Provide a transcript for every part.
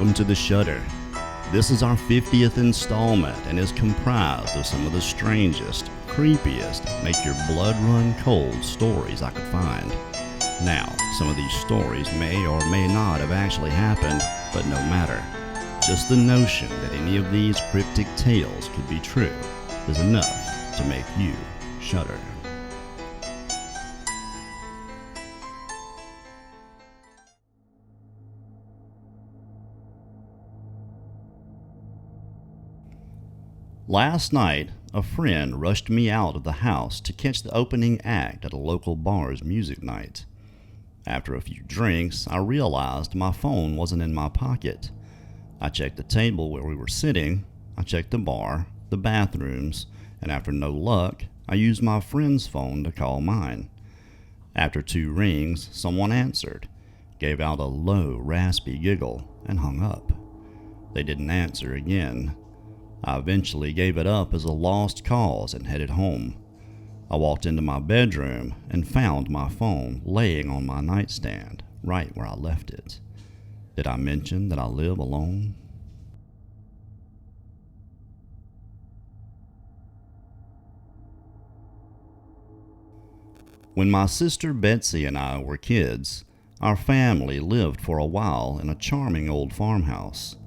Welcome to the Shudder. This is our 50th installment and is comprised of some of the strangest, creepiest, make your blood run cold stories I could find. Now, some of these stories may or may not have actually happened, but no matter. Just the notion that any of these cryptic tales could be true is enough to make you shudder. Last night, a friend rushed me out of the house to catch the opening act at a local bar's music night. After a few drinks, I realized my phone wasn't in my pocket. I checked the table where we were sitting, I checked the bar, the bathrooms, and after no luck, I used my friend's phone to call mine. After 2 rings, someone answered, gave out a low, raspy giggle, and hung up. They didn't answer again. I eventually gave it up as a lost cause and headed home. I walked into my bedroom and found my phone laying on my nightstand, right where I left it. Did I mention that I live alone? When my sister Betsy and I were kids, our family lived for a while in a charming old farmhouse.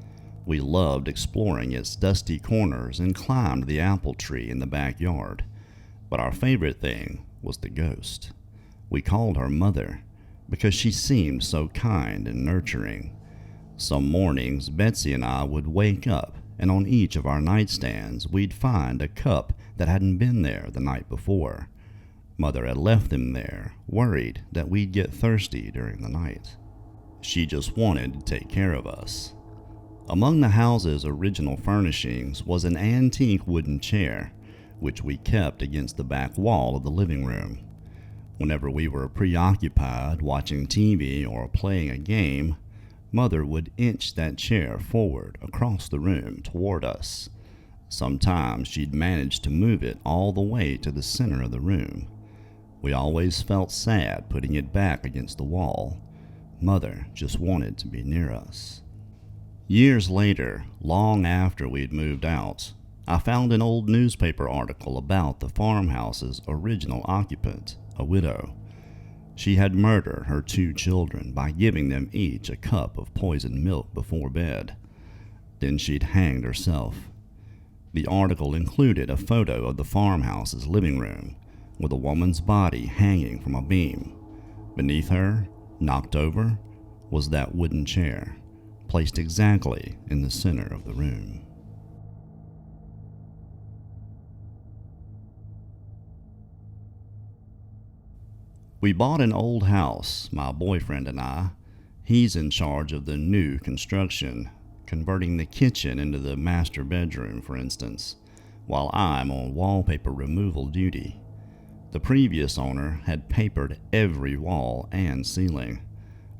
We loved exploring its dusty corners and climbed the apple tree in the backyard. But our favorite thing was the ghost. We called her Mother because she seemed so kind and nurturing. Some mornings, Betsy and I would wake up, and on each of our nightstands, we'd find a cup that hadn't been there the night before. Mother had left them there, worried that we'd get thirsty during the night. She just wanted to take care of us. Among the house's original furnishings was an antique wooden chair, which we kept against the back wall of the living room. Whenever we were preoccupied watching TV or playing a game, Mother would inch that chair forward across the room toward us. Sometimes she'd manage to move it all the way to the center of the room. We always felt sad putting it back against the wall. Mother just wanted to be near us. Years later, long after we'd moved out, I found an old newspaper article about the farmhouse's original occupant, a widow. She had murdered her 2 children by giving them each a cup of poisoned milk before bed. Then she'd hanged herself. The article included a photo of the farmhouse's living room, with a woman's body hanging from a beam. Beneath her, knocked over, was that wooden chair, placed exactly in the center of the room. We bought an old house, my boyfriend and I. He's in charge of the new construction, converting the kitchen into the master bedroom, for instance, while I'm on wallpaper removal duty. The previous owner had papered every wall and ceiling.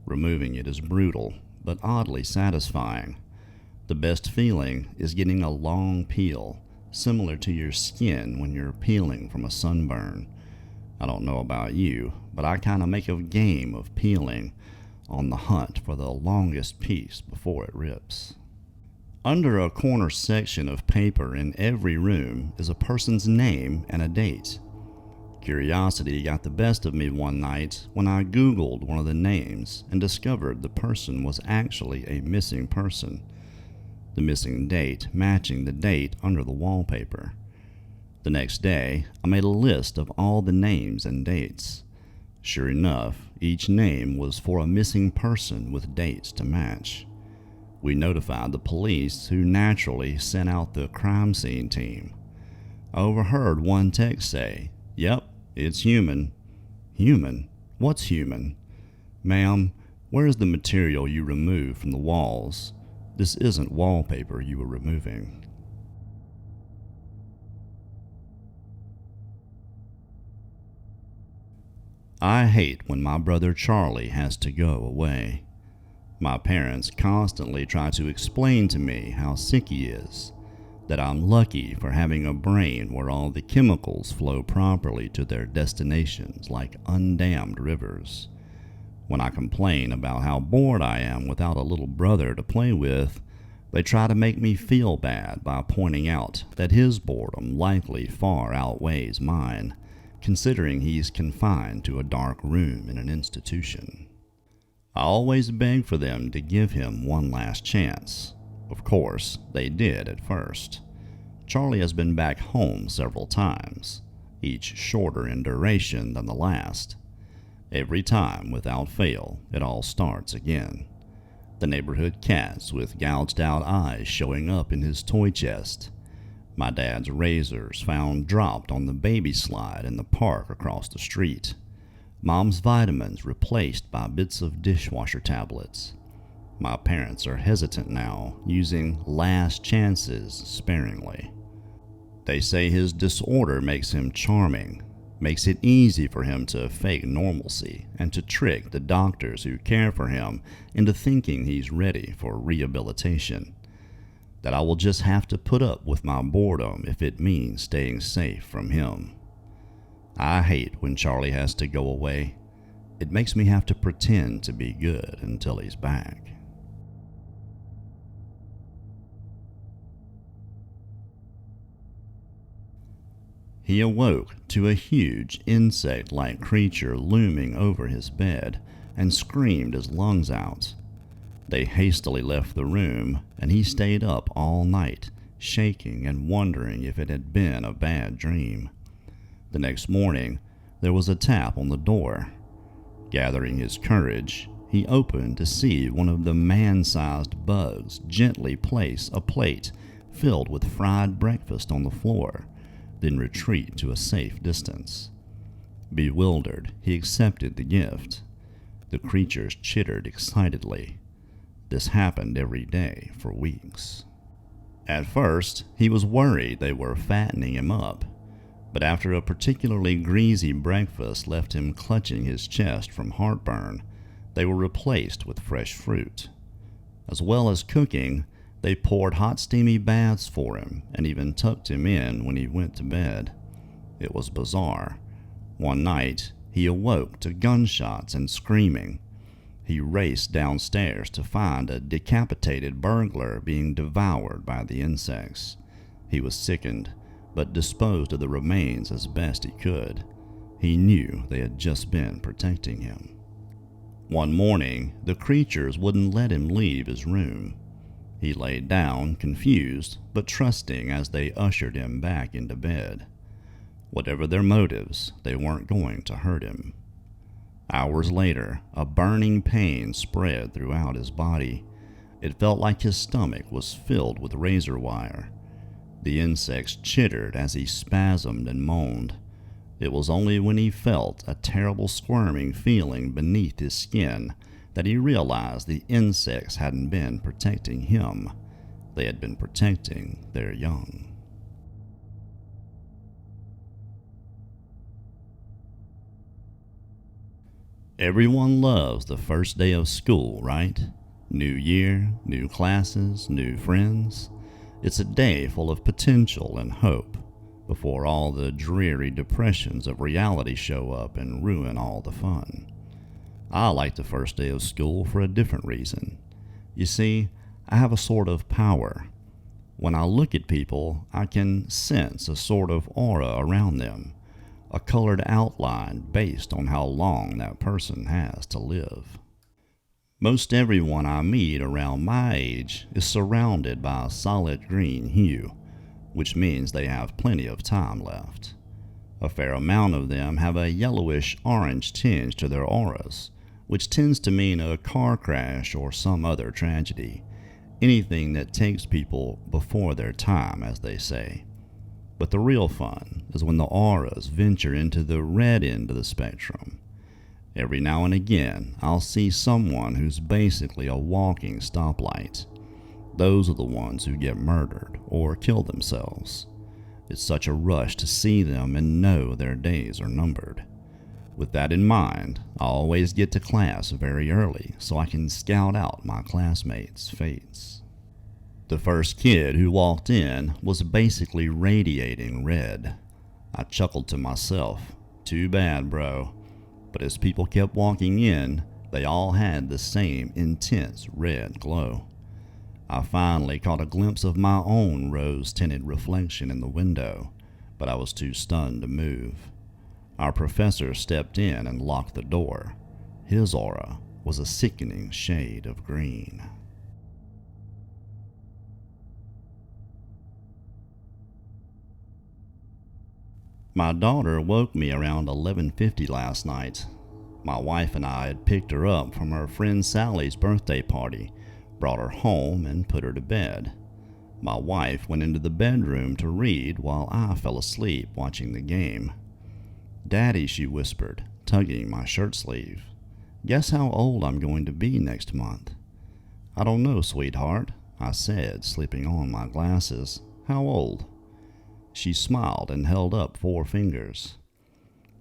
Removing it is brutal, but oddly satisfying. The best feeling is getting a long peel, similar to your skin when you're peeling from a sunburn. I don't know about you, but I kind of make a game of peeling, on the hunt for the longest piece before it rips. Under a corner section of paper in every room is a person's name and a date. Curiosity got the best of me one night when I Googled one of the names and discovered the person was actually a missing person. The missing date matching the date under the wallpaper. The next day, I made a list of all the names and dates. Sure enough, each name was for a missing person with dates to match. We notified the police, who naturally sent out the crime scene team. I overheard one text say, "Yep, it's human." Human? What's human? Ma'am, where's the material you removed from the walls? This isn't wallpaper you were removing. I hate when my brother Charlie has to go away. My parents constantly try to explain to me how sick he is, that I'm lucky for having a brain where all the chemicals flow properly to their destinations like undammed rivers. When I complain about how bored I am without a little brother to play with, they try to make me feel bad by pointing out that his boredom likely far outweighs mine, considering he's confined to a dark room in an institution. I always beg for them to give him one last chance. Of course, they did at first. Charlie has been back home several times, each shorter in duration than the last. Every time, without fail, it all starts again. The neighborhood cats with gouged out eyes showing up in his toy chest. My dad's razors found dropped on the baby slide in the park across the street. Mom's vitamins replaced by bits of dishwasher tablets. My parents are hesitant now, using last chances sparingly. They say his disorder makes him charming, makes it easy for him to fake normalcy and to trick the doctors who care for him into thinking he's ready for rehabilitation. That I will just have to put up with my boredom if it means staying safe from him. I hate when Charlie has to go away. It makes me have to pretend to be good until he's back. He awoke to a huge insect-like creature looming over his bed and screamed his lungs out. They hastily left the room, and he stayed up all night, shaking and wondering if it had been a bad dream. The next morning, there was a tap on the door. Gathering his courage, he opened to see one of the man-sized bugs gently place a plate filled with fried breakfast on the floor, then retreat to a safe distance. Bewildered, he accepted the gift. The creatures chittered excitedly. This happened every day for weeks. At first, he was worried they were fattening him up, but after a particularly greasy breakfast left him clutching his chest from heartburn, they were replaced with fresh fruit. As well as cooking, they poured hot steamy baths for him and even tucked him in when he went to bed. It was bizarre. One night, he awoke to gunshots and screaming. He raced downstairs to find a decapitated burglar being devoured by the insects. He was sickened, but disposed of the remains as best he could. He knew they had just been protecting him. One morning, the creatures wouldn't let him leave his room. He laid down, confused, but trusting as they ushered him back into bed. Whatever their motives, they weren't going to hurt him. Hours later, a burning pain spread throughout his body. It felt like his stomach was filled with razor wire. The insects chittered as he spasmed and moaned. It was only when he felt a terrible squirming feeling beneath his skin that he realized the insects hadn't been protecting him. They had been protecting their young. Everyone loves the first day of school, right? New year, new classes, new friends. It's a day full of potential and hope, before all the dreary depressions of reality show up and ruin all the fun. I like the first day of school for a different reason. You see, I have a sort of power. When I look at people, I can sense a sort of aura around them, a colored outline based on how long that person has to live. Most everyone I meet around my age is surrounded by a solid green hue, which means they have plenty of time left. A fair amount of them have a yellowish-orange tinge to their auras, which tends to mean a car crash or some other tragedy, anything that takes people before their time, as they say. But the real fun is when the auras venture into the red end of the spectrum. Every now and again, I'll see someone who's basically a walking stoplight. Those are the ones who get murdered or kill themselves. It's such a rush to see them and know their days are numbered. With that in mind, I always get to class very early so I can scout out my classmates' fates. The first kid who walked in was basically radiating red. I chuckled to myself, too bad, bro. But as people kept walking in, They all had the same intense red glow. I finally caught a glimpse of my own rose-tinted reflection in the window, but I was too stunned to move. Our professor stepped in and locked the door. His aura was a sickening shade of green. My daughter woke me around 11:50 last night. My wife and I had picked her up from her friend Sally's birthday party, brought her home, and put her to bed. My wife went into the bedroom to read while I fell asleep watching the game. "Daddy," she whispered, tugging my shirt sleeve. "Guess how old I'm going to be next month?" "I don't know, sweetheart," I said, slipping on my glasses. "How old?" She smiled and held up 4 fingers.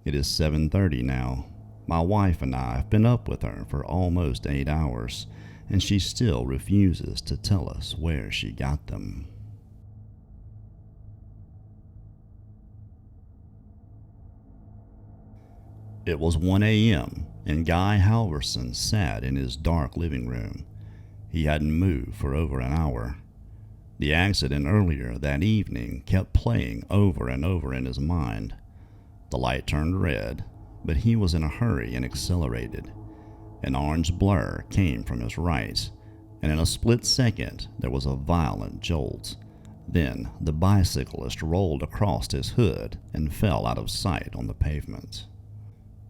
"It is 7:30 now. My wife and I have been up with her for almost 8 hours, and she still refuses to tell us where she got them." It was 1 a.m., and Guy Halverson sat in his dark living room. He hadn't moved for over an hour. The accident earlier that evening kept playing over and over in his mind. The light turned red, but he was in a hurry and accelerated. An orange blur came from his right, and in a split second there was a violent jolt. Then the bicyclist rolled across his hood and fell out of sight on the pavement.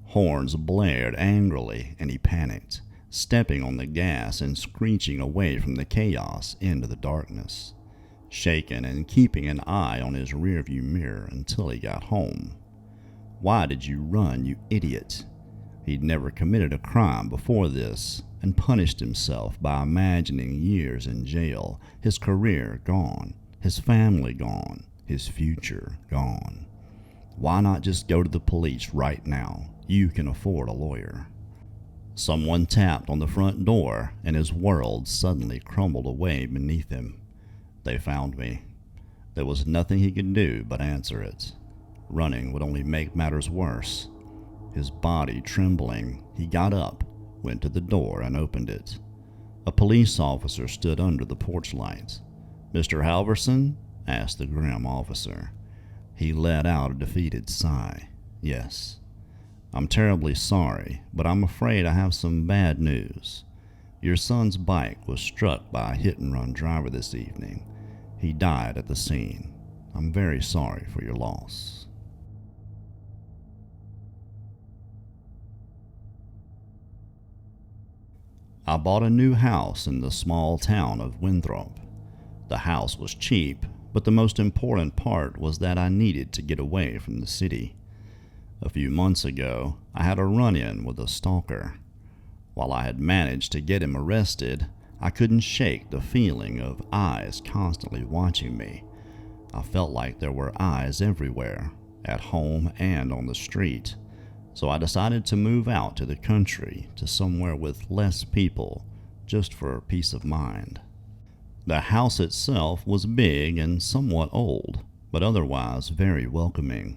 Horns blared angrily, and he panicked, stepping on the gas and screeching away from the chaos into the darkness, shaken and keeping an eye on his rearview mirror until he got home. Why did you run, you idiot? He'd never committed a crime before this, and punished himself by imagining years in jail, his career gone, his family gone, his future gone. Why not just go to the police right now? You can afford a lawyer. Someone tapped on the front door, and his world suddenly crumbled away beneath him. They found me. There was nothing he could do but answer it. Running would only make matters worse. His body trembling, he got up, went to the door, and opened it. A police officer stood under the porch light. "Mr. Halverson?" asked the grim officer. He let out a defeated sigh. "Yes. I'm terribly sorry, but I'm afraid I have some bad news. Your son's bike was struck by a hit-and-run driver this evening. He died at the scene. I'm very sorry for your loss." I bought a new house in the small town of Winthrop. The house was cheap, but the most important part was that I needed to get away from the city. A few months ago, I had a run-in with a stalker. While I had managed to get him arrested, I couldn't shake the feeling of eyes constantly watching me. I felt like there were eyes everywhere, at home and on the street. So I decided to move out to the country, to somewhere with less people, just for peace of mind. The house itself was big and somewhat old, but otherwise very welcoming.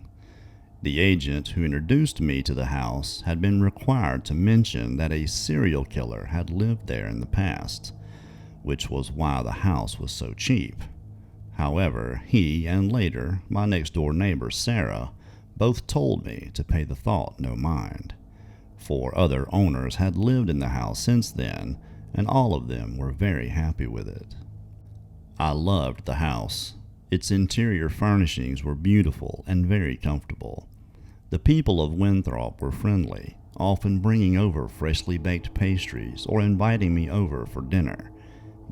The agent who introduced me to the house had been required to mention that a serial killer had lived there in the past, which was why the house was so cheap. However, he and later my next-door neighbor Sarah both told me to pay the thought no mind. 4 other owners had lived in the house since then, and all of them were very happy with it. I loved the house. Its interior furnishings were beautiful and very comfortable. The people of Winthrop were friendly, often bringing over freshly baked pastries or inviting me over for dinner.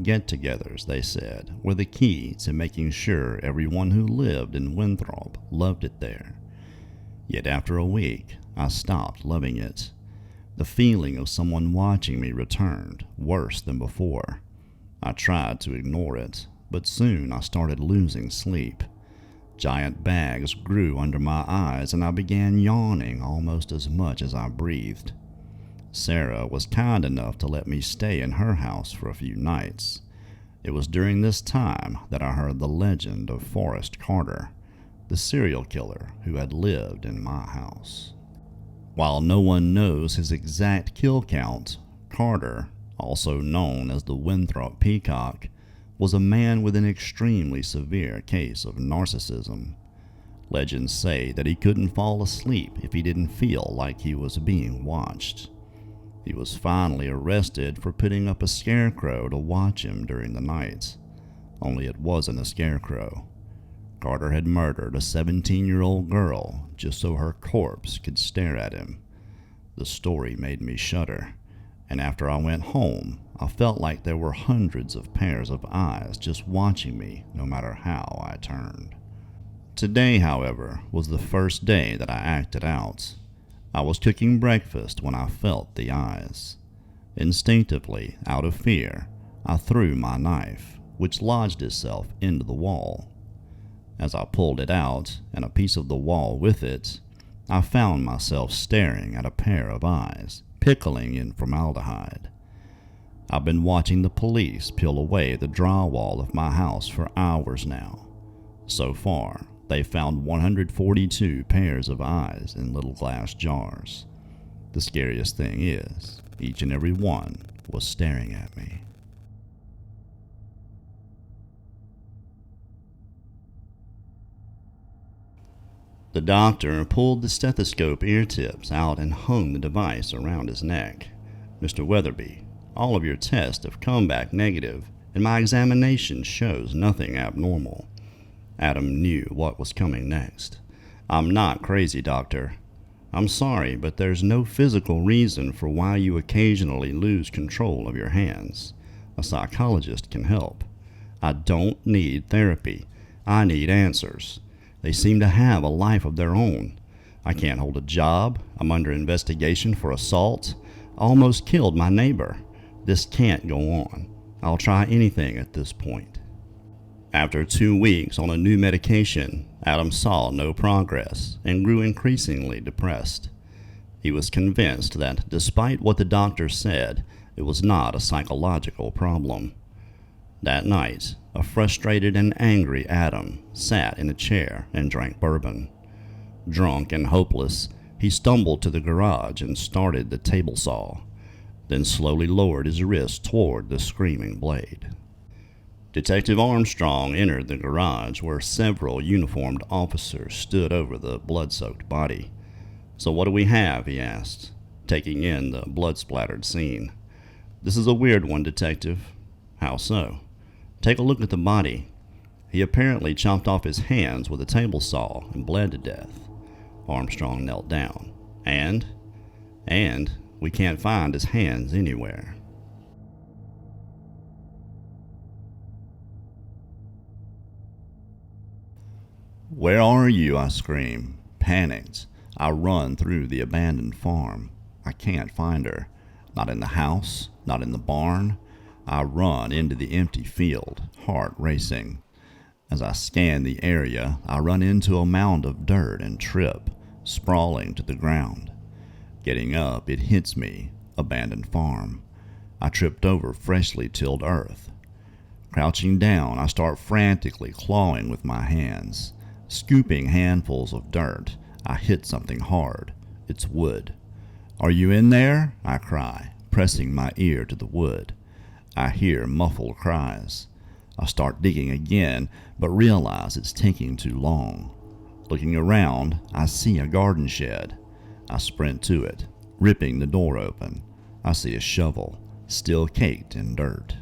Get-togethers, they said, were the key to making sure everyone who lived in Winthrop loved it there. Yet after a week, I stopped loving it. The feeling of someone watching me returned, worse than before. I tried to ignore it, but soon I started losing sleep. Giant bags grew under my eyes, and I began yawning almost as much as I breathed. Sarah was kind enough to let me stay in her house for a few nights. It was during this time that I heard the legend of Forrest Carter, the serial killer who had lived in my house. While no one knows his exact kill count, Carter, also known as the Winthrop Peacock, was a man with an extremely severe case of narcissism. Legends say that he couldn't fall asleep if he didn't feel like he was being watched. He was finally arrested for putting up a scarecrow to watch him during the night. Only it wasn't a scarecrow. Carter had murdered a 17-year-old girl just so her corpse could stare at him. The story made me shudder, and after I went home, I felt like there were hundreds of pairs of eyes just watching me no matter how I turned. Today, however, was the first day that I acted out. I was cooking breakfast when I felt the eyes. Instinctively, out of fear, I threw my knife, which lodged itself into the wall. As I pulled it out, and a piece of the wall with it, I found myself staring at a pair of eyes, pickling in formaldehyde. I've been watching the police peel away the drywall of my house for hours now. So far, they found 142 pairs of eyes in little glass jars. The scariest thing is, each and every one was staring at me. The doctor pulled the stethoscope ear tips out and hung the device around his neck. "Mr. Weatherby, all of your tests have come back negative, and my examination shows nothing abnormal." Adam knew what was coming next. "I'm not crazy, doctor. I'm sorry, but there's no physical reason for why you occasionally lose control of your hands. A psychologist can help. I don't need therapy. I need answers. They seem to have a life of their own. I can't hold a job. I'm under investigation for assault. I almost killed my neighbor. This can't go on. I'll try anything at this point." After 2 weeks on a new medication, Adam saw no progress and grew increasingly depressed. He was convinced that despite what the doctor said, it was not a psychological problem. That night, a frustrated and angry Adam sat in a chair and drank bourbon. Drunk and hopeless, he stumbled to the garage and started the table saw, then slowly lowered his wrist toward the screaming blade. Detective Armstrong entered the garage where several uniformed officers stood over the blood-soaked body. "So what do we have?" he asked, taking in the blood-splattered scene. "This is a weird one, Detective." "How so?" "Take a look at the body. He apparently chopped off his hands with a table saw and bled to death." Armstrong knelt down. And we can't find his hands anywhere." "Where are you?" I scream. Panicked, I run through the abandoned farm. I can't find her. Not in the house, not in the barn. I run into the empty field, heart racing. As I scan the area, I run into a mound of dirt and trip, sprawling to the ground. Getting up, it hits me, abandoned farm. I tripped over freshly tilled earth. Crouching down, I start frantically clawing with my hands. Scooping handfuls of dirt, I hit something hard. It's wood. "Are you in there?" I cry, pressing my ear to the wood. I hear muffled cries. I start digging again, but realize it's taking too long. Looking around, I see a garden shed. I sprint to it, ripping the door open. I see a shovel, still caked in dirt.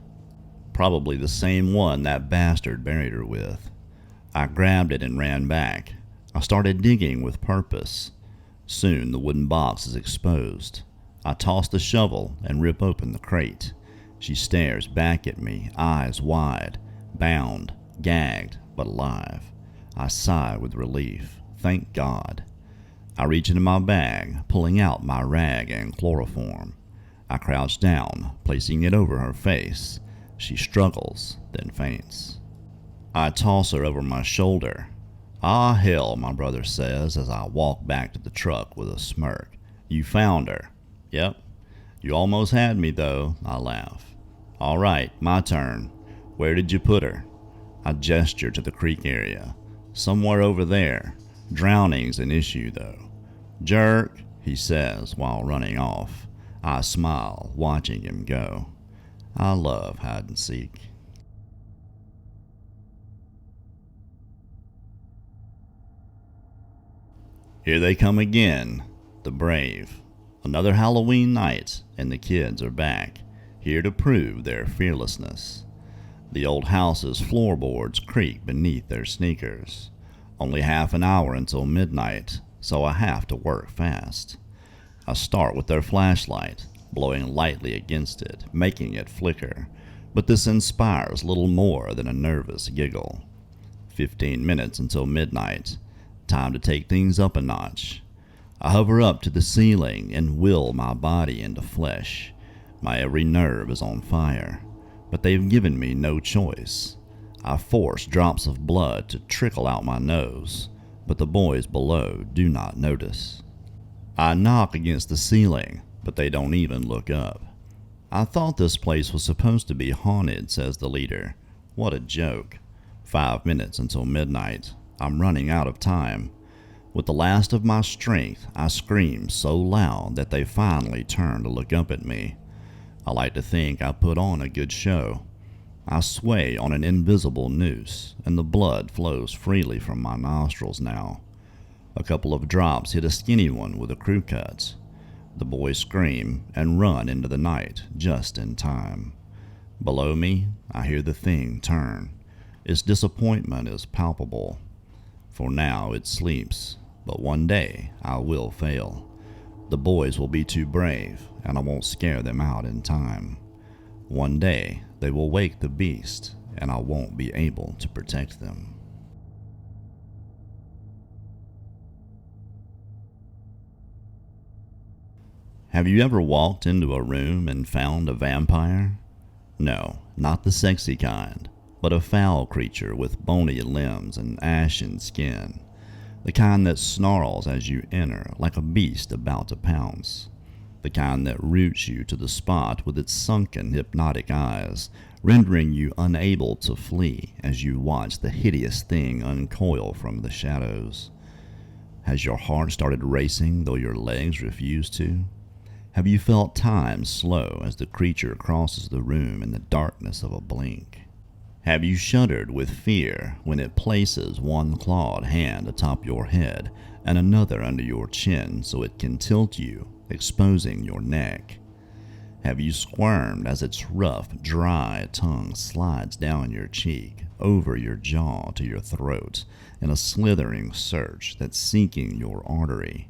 Probably the same one that bastard buried her with. I grabbed it and ran back. I started digging with purpose. Soon the wooden box is exposed. I toss the shovel and rip open the crate. She stares back at me, eyes wide, bound, gagged, but alive. I sigh with relief. Thank God. I reach into my bag, pulling out my rag and chloroform. I crouch down, placing it over her face. She struggles, then faints. I toss her over my shoulder. "Ah, hell," my brother says as I walk back to the truck with a smirk. "You found her." "Yep." "You almost had me, though," I laugh. "All right, my turn. Where did you put her?" I gesture to the creek area. "Somewhere over there. Drowning's an issue, though." "Jerk," he says while running off. I smile, watching him go. I love hide and seek. Here they come again, the brave. Another Halloween night, and the kids are back, here to prove their fearlessness. The old house's floorboards creak beneath their sneakers. Only half an hour until midnight, so I have to work fast. I start with their flashlight, blowing lightly against it, making it flicker, but this inspires little more than a nervous giggle. 15 minutes until midnight. Time to take things up a notch. I hover up to the ceiling and will my body into flesh. My every nerve is on fire, but they've given me no choice. I force drops of blood to trickle out my nose, but the boys below do not notice. I knock against the ceiling, but they don't even look up. I thought this place was supposed to be haunted, says the leader. What a joke. 5 minutes until midnight. I'm running out of time. With the last of my strength, I scream so loud that they finally turn to look up at me. I like to think I put on a good show. I sway on an invisible noose, and the blood flows freely from my nostrils now. A couple of drops hit a skinny one with a crew cut. The boys scream and run into the night just in time. Below me, I hear the thing turn. Its disappointment is palpable. For now it sleeps, but one day I will fail. The boys will be too brave, and I won't scare them out in time. One day they will wake the beast, and I won't be able to protect them. Have you ever walked into a room and found a vampire? No, not the sexy kind, but a foul creature with bony limbs and ashen skin. The kind that snarls as you enter like a beast about to pounce. The kind that roots you to the spot with its sunken, hypnotic eyes, rendering you unable to flee as you watch the hideous thing uncoil from the shadows. Has your heart started racing though your legs refuse to? Have you felt time slow as the creature crosses the room in the darkness of a blink? Have you shuddered with fear when it places one clawed hand atop your head and another under your chin so it can tilt you, exposing your neck? Have you squirmed as its rough, dry tongue slides down your cheek, over your jaw to your throat, in a slithering search that's seeking your artery?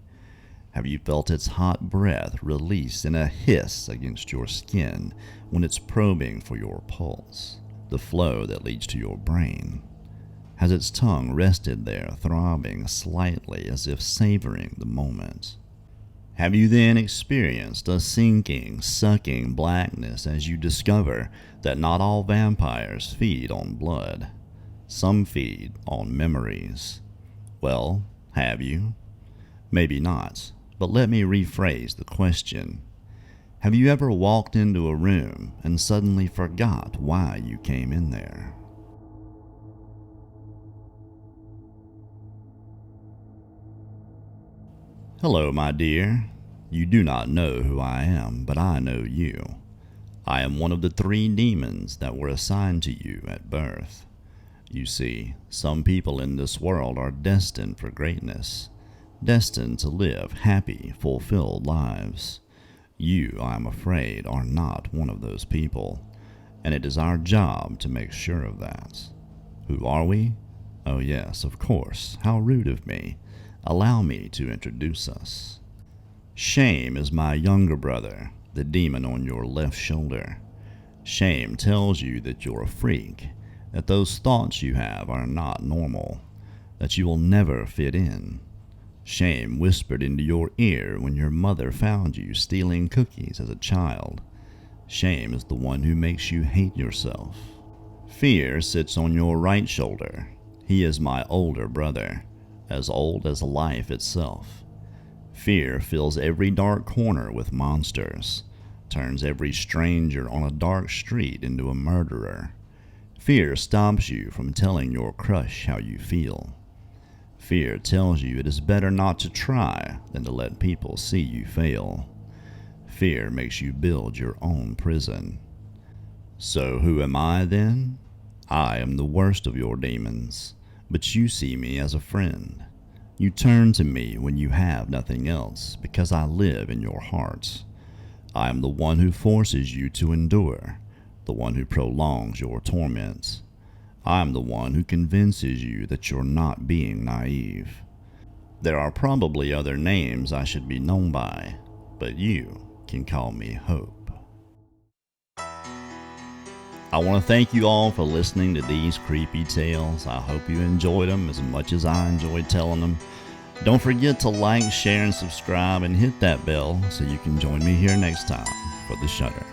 Have you felt its hot breath released in a hiss against your skin when it's probing for your pulse, the flow that leads to your brain? Has its tongue rested there, throbbing slightly as if savoring the moment? Have you then experienced a sinking, sucking blackness as you discover that not all vampires feed on blood? Some feed on memories. Well, have you? Maybe not. But let me rephrase the question. Have you ever walked into a room and suddenly forgot why you came in there? Hello, my dear. You do not know who I am, but I know you. I am one of the 3 demons that were assigned to you at birth. You see, some people in this world are destined for greatness, destined to live happy, fulfilled lives. You, I am afraid, are not one of those people, and it is our job to make sure of that. Who are we? Oh yes, of course. How rude of me. Allow me to introduce us. Shame is my younger brother, the demon on your left shoulder. Shame tells you that you're a freak, that those thoughts you have are not normal, that you will never fit in. Shame whispered into your ear when your mother found you stealing cookies as a child. Shame is the one who makes you hate yourself. Fear sits on your right shoulder. He is my older brother, as old as life itself. Fear fills every dark corner with monsters, turns every stranger on a dark street into a murderer. Fear stops you from telling your crush how you feel. Fear tells you it is better not to try than to let people see you fail. Fear makes you build your own prison. So who am I then? I am the worst of your demons, but you see me as a friend. You turn to me when you have nothing else, because I live in your hearts. I am the one who forces you to endure, the one who prolongs your torments. I am the one who convinces you that you're not being naive. There are probably other names I should be known by, but you can call me Hope. I want to thank you all for listening to these creepy tales. I hope you enjoyed them as much as I enjoyed telling them. Don't forget to like, share, and subscribe, and hit that bell so you can join me here next time for the Shudder.